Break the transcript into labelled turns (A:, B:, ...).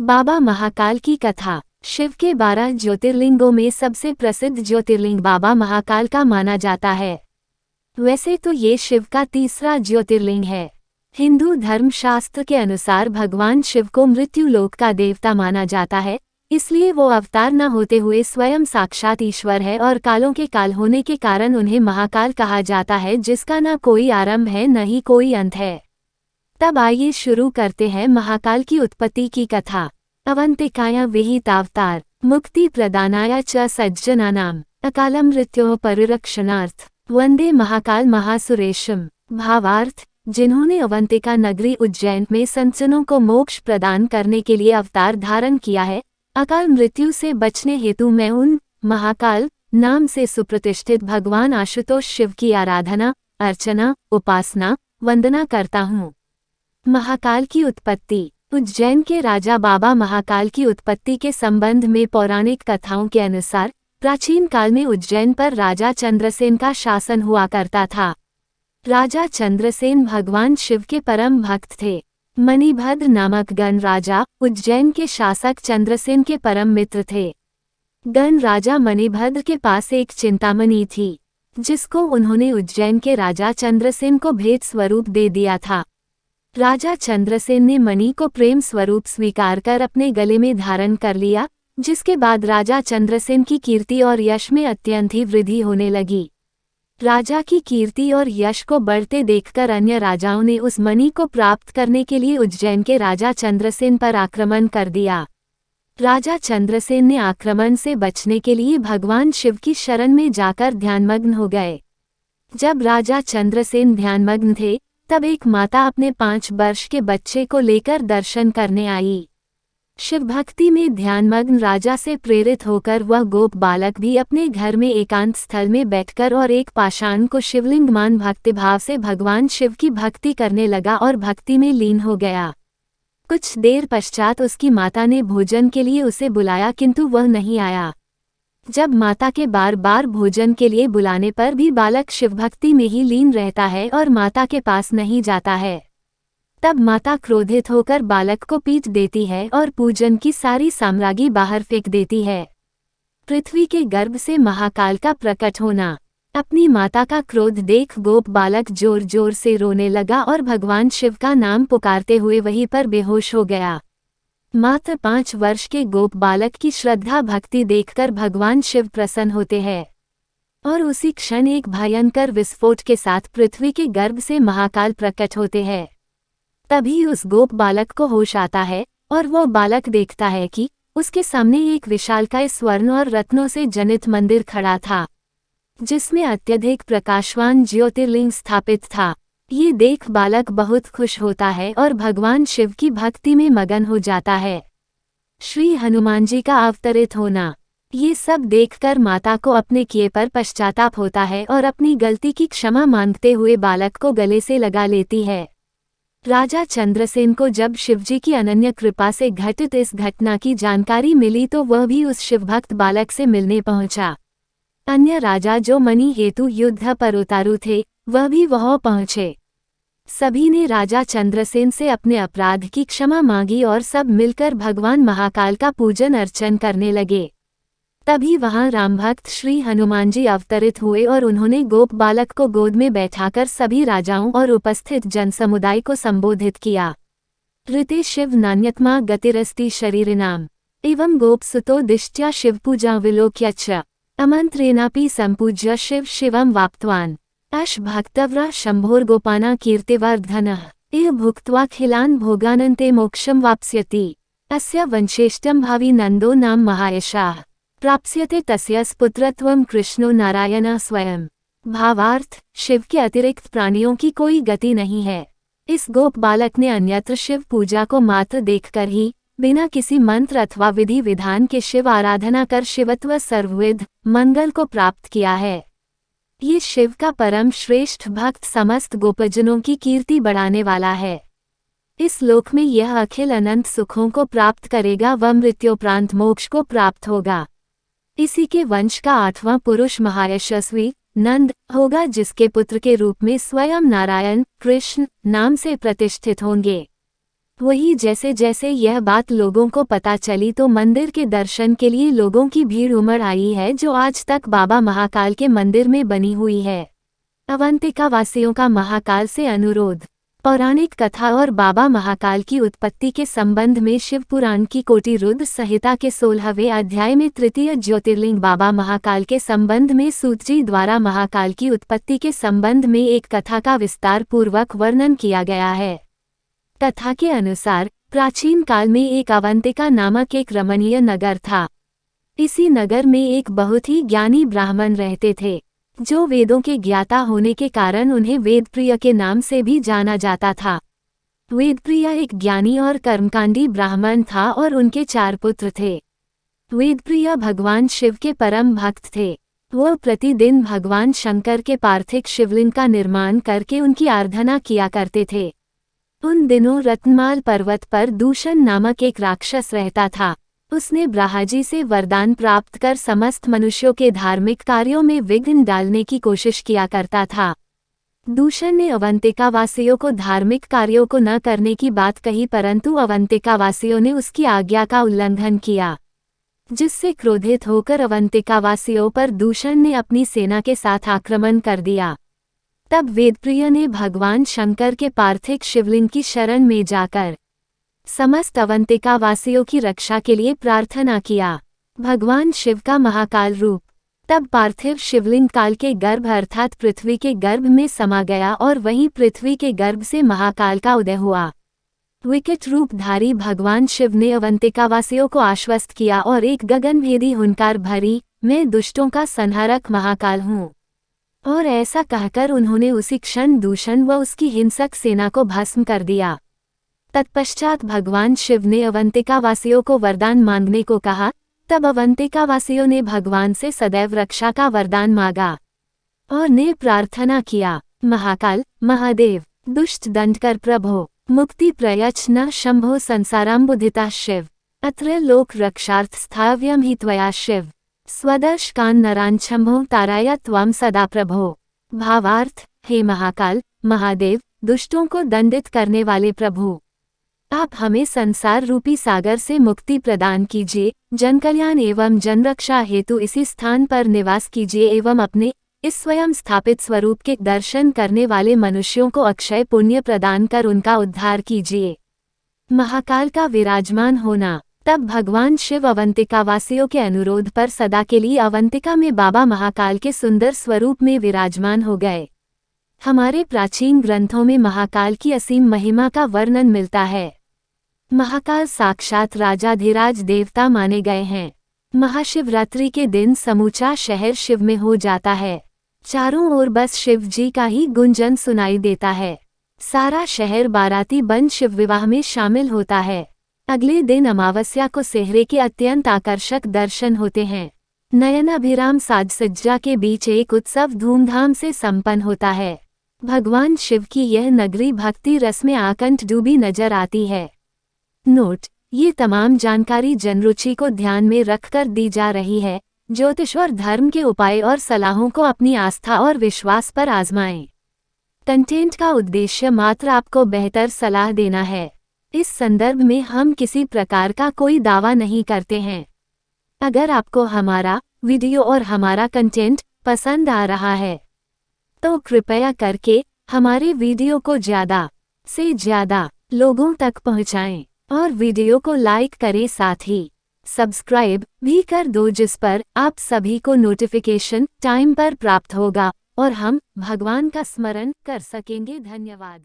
A: बाबा महाकाल की कथा। शिव के 12 ज्योतिर्लिंगों में सबसे प्रसिद्ध ज्योतिर्लिंग बाबा महाकाल का माना जाता है। वैसे तो ये शिव का तीसरा ज्योतिर्लिंग है। हिंदू धर्मशास्त्र के अनुसार भगवान शिव को मृत्युलोक का देवता माना जाता है, इसलिए वो अवतार न होते हुए स्वयं साक्षात ईश्वर है और कालों के काल होने के कारण उन्हें महाकाल कहा जाता है, जिसका न कोई आरंभ है न ही कोई अंत है। तब आइए शुरू करते हैं महाकाल की उत्पत्ति की कथा। अवंतिकाया विहितावतार मुक्ति प्रदानाय च सज्जनानाम अकालम मृत्योः परिरक्षणार्थ वंदे महाकाल महासुरेशम। भावार्थ, जिन्होंने अवंतिका नगरी उज्जैन में संतजनों को मोक्ष प्रदान करने के लिए अवतार धारण किया है, अकाल मृत्यु से बचने हेतु मैं उन महाकाल नाम से सुप्रतिष्ठित भगवान आशुतोष शिव की आराधना, अर्चना, उपासना, वंदना करता हूँ। महाकाल की उत्पत्ति। उज्जैन के राजा बाबा महाकाल की उत्पत्ति के संबंध में पौराणिक कथाओं के अनुसार प्राचीन काल में उज्जैन पर राजा चंद्रसेन का शासन हुआ करता था। राजा चंद्रसेन भगवान शिव के परम भक्त थे। मणिभद्र नामक गण राजा उज्जैन के शासक चंद्रसेन के परम मित्र थे। गण राजा मणिभद्र के पास एक चिंतामणि थी, जिसको उन्होंने उज्जैन के राजा चंद्रसेन को भेंट स्वरूप दे दिया था। राजा चंद्रसेन ने मणि को प्रेम स्वरूप स्वीकार कर अपने गले में धारण कर लिया, जिसके बाद राजा चंद्रसेन की कीर्ति और यश में अत्यंत ही वृद्धि होने लगी। राजा की कीर्ति और यश को बढ़ते देखकर अन्य राजाओं ने उस मणि को प्राप्त करने के लिए उज्जैन के राजा चंद्रसेन पर आक्रमण कर दिया। राजा चंद्रसेन ने आक्रमण से बचने के लिए भगवान शिव की शरण में जाकर ध्यानमग्न हो गए। जब राजा चंद्रसेन ध्यानमग्न थे, तब एक माता अपने 5 वर्ष के बच्चे को लेकर दर्शन करने आई। शिव भक्ति में ध्यानमग्न राजा से प्रेरित होकर वह गोप बालक भी अपने घर में एकांत स्थल में बैठकर और एक पाषाण को शिवलिंग मान भक्तिभाव से भगवान शिव की भक्ति करने लगा और भक्ति में लीन हो गया। कुछ देर पश्चात उसकी माता ने भोजन के लिए उसे बुलाया, किंतु वह नहीं आया। जब माता के बार बार भोजन के लिए बुलाने पर भी बालक शिवभक्ति में ही लीन रहता है और माता के पास नहीं जाता है, तब माता क्रोधित होकर बालक को पीट देती है और पूजन की सारी सामग्री बाहर फेंक देती है। पृथ्वी के गर्भ से महाकाल का प्रकट होना। अपनी माता का क्रोध देख गोप बालक जोर जोर से रोने लगा और भगवान शिव का नाम पुकारते हुए वहीं पर बेहोश हो गया। मात्र 5 वर्ष के गोप बालक की श्रद्धा भक्ति देखकर भगवान शिव प्रसन्न होते हैं और उसी क्षण एक भयंकर विस्फोट के साथ पृथ्वी के गर्भ से महाकाल प्रकट होते हैं। तभी उस गोप बालक को होश आता है और वो बालक देखता है कि उसके सामने एक विशालकाय स्वर्ण और रत्नों से जनित मंदिर खड़ा था, जिसमें अत्यधिक प्रकाशवान ज्योतिर्लिंग स्थापित था। ये देख बालक बहुत खुश होता है और भगवान शिव की भक्ति में मगन हो जाता है। श्री हनुमान जी का अवतरित होना। ये सब देखकर माता को अपने किए पर पश्चाताप होता है और अपनी गलती की क्षमा मांगते हुए बालक को गले से लगा लेती है। राजा चंद्रसेन को जब शिवजी की अनन्य कृपा से घटित इस घटना की जानकारी मिली तो वह भी उस शिवभक्त बालक से मिलने पहुंचा। अन्य राजा जो मणि हेतु युद्ध पर उतारू थे, वह भी वहां पहुंचे। सभी ने राजा चंद्रसेन से अपने अपराध की क्षमा मांगी और सब मिलकर भगवान महाकाल का पूजन अर्चन करने लगे। तभी वहां रामभक्त श्री हनुमान जी अवतरित हुए और उन्होंने गोप बालक को गोद में बैठाकर सभी राजाओं और उपस्थित जनसमुदाय को संबोधित किया। ऋते शिव नान्यतमा गतिरस्ति शरीरिनाम एवं गोपसुतो दिष्ट्या शिव पूजा विलोक्य च अमंत्रेणापि संपूज्य शिव शिवम वाप्तवान अश भक्तव्रा शंभोर्गोपाना कीर्तिवर्धनः इह भुक्त्वाखिलान् भोगानन्ते मोक्षं वाप्स्यति अस्य वंशेष्टं भावी नंदो नाम महायशाः प्राप्स्यते तस्य पुत्रत्वं कृष्णो नारायणः स्वयं। भावार्थ, शिव के अतिरिक्त प्राणियों की कोई गति नहीं है। इस गोप बालक ने अन्यत्र शिव पूजा को मात्र देखकर ही बिना किसी मंत्र अथवा विधि विधान के शिव आराधना कर शिवत्व सर्वविध मंगल को प्राप्त किया है। ये शिव का परम श्रेष्ठ भक्त समस्त गोपजनों की कीर्ति बढ़ाने वाला है। इस लोक में यह अखिल अनंत सुखों को प्राप्त करेगा व मृत्योपरांत मोक्ष को प्राप्त होगा। इसी के वंश का 8वां पुरुष महायशस्वी नंद होगा, जिसके पुत्र के रूप में स्वयं नारायण कृष्ण नाम से प्रतिष्ठित होंगे। वही जैसे जैसे यह बात लोगों को पता चली तो मंदिर के दर्शन के लिए लोगों की भीड़ उमड़ आई है, जो आज तक बाबा महाकाल के मंदिर में बनी हुई है। अवंतिका वासियों का महाकाल से अनुरोध। पौराणिक कथा और बाबा महाकाल की उत्पत्ति के संबंध में शिव पुराण की कोटि रुद्र संहिता के 16वें अध्याय में तृतीय ज्योतिर्लिंग बाबा महाकाल के संबंध में सूत जी द्वारा महाकाल की उत्पत्ति के संबंध में एक कथा का विस्तार पूर्वक वर्णन किया गया है। कथा के अनुसार प्राचीन काल में एक अवंतिका नामक एक रमणीय नगर था। इसी नगर में एक बहुत ही ज्ञानी ब्राह्मण रहते थे, जो वेदों के ज्ञाता होने के कारण उन्हें वेदप्रिय के नाम से भी जाना जाता था। वेदप्रिय एक ज्ञानी और कर्मकांडी ब्राह्मण था और उनके 4 पुत्र थे। वेदप्रिय भगवान शिव के परम भक्त थे। वह प्रतिदिन भगवान शंकर के पार्थिव शिवलिंग का निर्माण करके उनकी आराधना किया करते थे। उन दिनों रत्नमाल पर्वत पर दूषण नामक एक राक्षस रहता था। उसने ब्रह्माजी से वरदान प्राप्त कर समस्त मनुष्यों के धार्मिक कार्यों में विघ्न डालने की कोशिश किया करता था। दूषण ने अवंतिका वासियों को धार्मिक कार्यों को न करने की बात कही, परंतु अवंतिका वासियों ने उसकी आज्ञा का उल्लंघन किया, जिससे क्रोधित होकर अवंतिका वासियों पर दूषण ने अपनी सेना के साथ आक्रमण कर दिया। तब वेदप्रिय ने भगवान शंकर के पार्थिव शिवलिंग की शरण में जाकर समस्त अवंतिका वासियों की रक्षा के लिए प्रार्थना किया। भगवान शिव का महाकाल रूप तब पार्थिव शिवलिंग काल के गर्भ अर्थात पृथ्वी के गर्भ में समा गया और वहीं पृथ्वी के गर्भ से महाकाल का उदय हुआ। विकट रूपधारी भगवान शिव ने अवंतिका वासियों को आश्वस्त किया और एक गगनभेदी हुंकार भरी, मैं दुष्टों का संहारक महाकाल हूँ, और ऐसा कहकर उन्होंने उसी क्षण दूषण व उसकी हिंसक सेना को भस्म कर दिया। तत्पश्चात भगवान शिव ने अवंतिका वासियों को वरदान मांगने को कहा। तब अवंतिका वासियों ने भगवान से सदैव रक्षा का वरदान मांगा और ने प्रार्थना किया, महाकाल, महादेव, दुष्ट दंडकर प्रभो, मुक्ति प्रयच्छ शंभो संसाराम्बुधिता शिव, अत्र लोक रक्षार्थ स्थाव्यम हि त्वया शिव, स्वदर्श कान नरांशंभो ताराया त्वं सदा प्रभो। भावार्थ, हे महाकाल, महादेव, दुष्टों को दंडित करने वाले प्रभु, आप हमें संसार रूपी सागर से मुक्ति प्रदान कीजिए, जनकल्याण एवं जनरक्षा हेतु इसी स्थान पर निवास कीजिए एवं अपने इस स्वयं स्थापित स्वरूप के दर्शन करने वाले मनुष्यों को अक्षय पुण्य प्रदान कर उनका उद्धार कीजिए। महाकाल का विराजमान होना। तब भगवान शिव अवंतिका वासियों के अनुरोध पर सदा के लिए अवंतिका में बाबा महाकाल के सुंदर स्वरूप में विराजमान हो गए। हमारे प्राचीन ग्रंथों में महाकाल की असीम महिमा का वर्णन मिलता है। महाकाल साक्षात राजाधिराज देवता माने गए हैं। महाशिवरात्रि के दिन समूचा शहर शिव में हो जाता है। चारों ओर बस शिव जी का ही गुंजन सुनाई देता है। सारा शहर बाराती बन शिव विवाह में शामिल होता है। अगले दिन अमावस्या को सेहरे के अत्यंत आकर्षक दर्शन होते हैं। नयनाभिराम साज सज्जा के बीच एक उत्सव धूमधाम से संपन्न होता है। भगवान शिव की यह नगरी भक्ति रस में आकंठ डूबी नजर आती है। नोट: ये तमाम जानकारी जनरुचि को ध्यान में रखकर दी जा रही है। ज्योतिष और धर्म के उपाय और सलाहों को अपनी आस्था और विश्वास पर आजमाएं। कंटेंट का उद्देश्य मात्र आपको बेहतर सलाह देना है। इस संदर्भ में हम किसी प्रकार का कोई दावा नहीं करते हैं। अगर आपको हमारा वीडियो और हमारा कंटेंट पसंद आ रहा है तो कृपया करके हमारे वीडियो को ज़्यादा से ज़्यादा लोगों तक पहुंचाएं और वीडियो को लाइक करें, साथ ही सब्सक्राइब भी कर दो, जिस पर आप सभी को नोटिफिकेशन टाइम पर प्राप्त होगा और हम भगवान का स्मरण कर सकेंगे। धन्यवाद।